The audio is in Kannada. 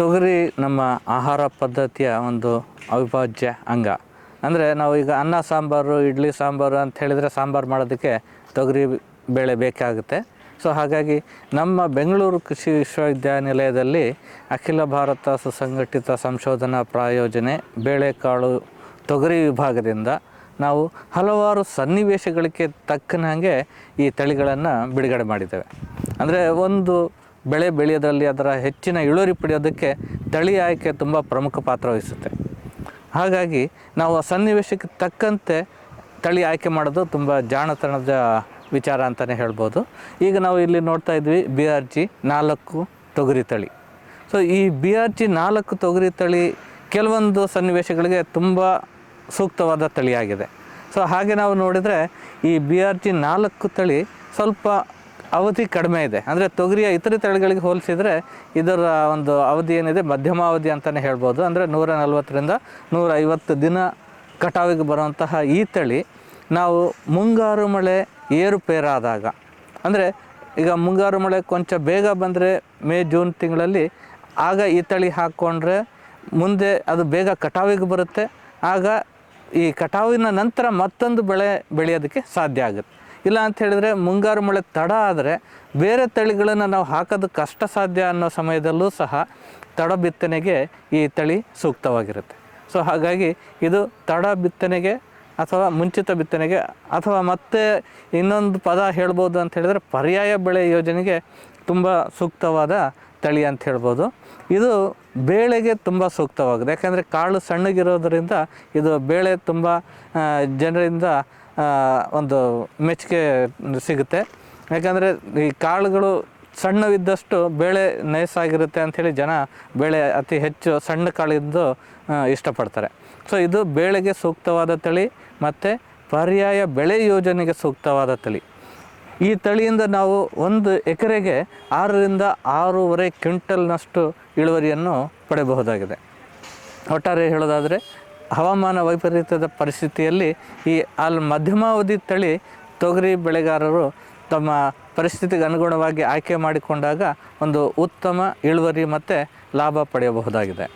ತೊಗರಿ ನಮ್ಮ ಆಹಾರ ಪದ್ಧತಿಯ ಒಂದು ಅವಿಭಾಜ್ಯ ಅಂಗ. ಅಂದರೆ ನಾವು ಈಗ ಅನ್ನ ಸಾಂಬಾರು, ಇಡ್ಲಿ ಸಾಂಬಾರು ಅಂತ ಹೇಳಿದರೆ ಸಾಂಬಾರು ಮಾಡೋದಕ್ಕೆ ತೊಗರಿ ಬೇಳೆ ಬೇಕಾಗುತ್ತೆ. ಸೊ ಹಾಗಾಗಿ ನಮ್ಮ ಬೆಂಗಳೂರು ಕೃಷಿ ವಿಶ್ವವಿದ್ಯಾನಿಲಯದಲ್ಲಿ ಅಖಿಲ ಭಾರತ ಸುಸಂಘಟಿತ ಸಂಶೋಧನಾ ಪ್ರಾಯೋಜನೆ ಬೇಳೆಕಾಳು ತೊಗರಿ ವಿಭಾಗದಿಂದ ನಾವು ಹಲವಾರು ಸನ್ನಿವೇಶಗಳಿಗೆ ತಕ್ಕನಾಗೆ ಈ ತಳಿಗಳನ್ನು ಬಿಡುಗಡೆ ಮಾಡಿದ್ದೇವೆ. ಅಂದರೆ ಒಂದು ಬೆಳೆ ಬೆಳೆಯೋದ್ರಲ್ಲಿ ಅದರ ಹೆಚ್ಚಿನ ಇಳುವರಿ ಪಡೆಯೋದಕ್ಕೆ ತಳಿ ಆಯ್ಕೆ ತುಂಬ ಪ್ರಮುಖ ಪಾತ್ರ ವಹಿಸುತ್ತೆ. ಹಾಗಾಗಿ ನಾವು ಆ ಸನ್ನಿವೇಶಕ್ಕೆ ತಕ್ಕಂತೆ ತಳಿ ಆಯ್ಕೆ ಮಾಡೋದು ತುಂಬ ಜಾಣತನದ ವಿಚಾರ ಅಂತಲೇ ಹೇಳ್ಬೋದು. ಈಗ ನಾವು ಇಲ್ಲಿ ನೋಡ್ತಾ ಇದ್ವಿ BRG-4 ತೊಗರಿ ತಳಿ. ಸೊ ಈ BRG-4 ತೊಗರಿ ತಳಿ ಕೆಲವೊಂದು ಸನ್ನಿವೇಶಗಳಿಗೆ ತುಂಬ ಸೂಕ್ತವಾದ ತಳಿಯಾಗಿದೆ. ಸೊ ಹಾಗೆ ನಾವು ನೋಡಿದರೆ ಈ BRG-4 ತಳಿ ಸ್ವಲ್ಪ ಅವಧಿ ಕಡಿಮೆ ಇದೆ. ಅಂದರೆ ತೊಗರಿಯ ಇತರೆ ತಳಿಗಳಿಗೆ ಹೋಲಿಸಿದರೆ ಇದರ ಒಂದು ಅವಧಿ ಏನಿದೆ ಮಧ್ಯಮಾವಧಿ ಅಂತಲೇ ಹೇಳ್ಬೋದು. ಅಂದರೆ 140ರಿಂದ 150 ದಿನ ಕಟಾವಿಗೆ ಬರುವಂತಹ ಈ ತಳಿ ನಾವು ಮುಂಗಾರು ಮಳೆ ಏರುಪೇರಾದಾಗ, ಅಂದರೆ ಈಗ ಮುಂಗಾರು ಮಳೆ ಕೊಂಚ ಬೇಗ ಬಂದರೆ ಮೇ ಜೂನ್ ತಿಂಗಳಲ್ಲಿ ಆಗ ಈ ತಳಿ ಹಾಕ್ಕೊಂಡ್ರೆ ಮುಂದೆ ಅದು ಬೇಗ ಕಟಾವಿಗೆ ಬರುತ್ತೆ. ಆಗ ಈ ಕಟಾವಿನ ನಂತರ ಮತ್ತೊಂದು ಬೆಳೆ ಬೆಳೆಯೋದಕ್ಕೆ ಸಾಧ್ಯ ಆಗುತ್ತೆ. ಇಲ್ಲ ಅಂತ ಹೇಳಿದರೆ ಮುಂಗಾರು ಮಳೆ ತಡ ಆದರೆ ಬೇರೆ ತಳಿಗಳನ್ನು ನಾವು ಹಾಕೋದು ಕಷ್ಟ ಸಾಧ್ಯ ಅನ್ನೋ ಸಮಯದಲ್ಲೂ ಸಹ ತಡ ಬಿತ್ತನೆಗೆ ಈ ತಳಿ ಸೂಕ್ತವಾಗಿರುತ್ತೆ. ಸೊ ಹಾಗಾಗಿ ಇದು ತಡ ಬಿತ್ತನೆಗೆ ಅಥವಾ ಮುಂಚಿತ ಬಿತ್ತನೆಗೆ ಅಥವಾ ಮತ್ತೆ ಇನ್ನೊಂದು ಪದ ಹೇಳ್ಬೋದು ಅಂತ ಹೇಳಿದರೆ ಪರ್ಯಾಯ ಬೆಳೆ ಯೋಜನೆಗೆ ತುಂಬ ಸೂಕ್ತವಾದ ತಳಿ ಅಂತ ಹೇಳ್ಬೋದು. ಇದು ಬೇಳೆಗೆ ತುಂಬ ಸೂಕ್ತವಾಗಿದೆ. ಯಾಕೆಂದರೆ ಕಾಳು ಸಣ್ಣಗಿರೋದರಿಂದ ಇದು ಬೇಳೆ ತುಂಬ ಜನರಿಂದ ಒಂದು ಮೆಚ್ಚುಗೆ ಸಿಗುತ್ತೆ. ಯಾಕಂದರೆ ಈ ಕಾಳುಗಳು ಸಣ್ಣವಿದ್ದಷ್ಟು ಬೇಳೆ ನೈಸಾಗಿರುತ್ತೆ ಅಂಥೇಳಿ ಜನ ಬೇಳೆ ಅತಿ ಹೆಚ್ಚು ಸಣ್ಣ ಕಾಳಿದ್ದು ಇಷ್ಟಪಡ್ತಾರೆ. ಸೊ ಇದು ಬೇಳೆಗೆ ಸೂಕ್ತವಾದ ತಳಿ ಮತ್ತು ಪರ್ಯಾಯ ಬೆಳೆ ಯೋಜನೆಗೆ ಸೂಕ್ತವಾದ ತಳಿ. ಈ ತಳಿಯಿಂದ ನಾವು 1 ಎಕರೆಗೆ 6ರಿಂದ 6.5 ಕ್ವಿಂಟಲ್ನಷ್ಟು ಇಳುವರಿಯನ್ನು ಪಡೆಯಬಹುದಾಗಿದೆ. ಒಟ್ಟಾರೆ ಹೇಳೋದಾದರೆ ಹವಾಮಾನ ವೈಪರೀತ್ಯದ ಪರಿಸ್ಥಿತಿಯಲ್ಲಿ ಈ ಮಧ್ಯಮಾವಧಿ ತಳಿ ತೊಗರಿ ಬೆಳೆಗಾರರು ತಮ್ಮ ಪರಿಸ್ಥಿತಿಗೆ ಅನುಗುಣವಾಗಿ ಆಯ್ಕೆ ಮಾಡಿಕೊಂಡಾಗ ಒಂದು ಉತ್ತಮ ಇಳುವರಿ ಮತ್ತು ಲಾಭ ಪಡೆಯಬಹುದಾಗಿದೆ.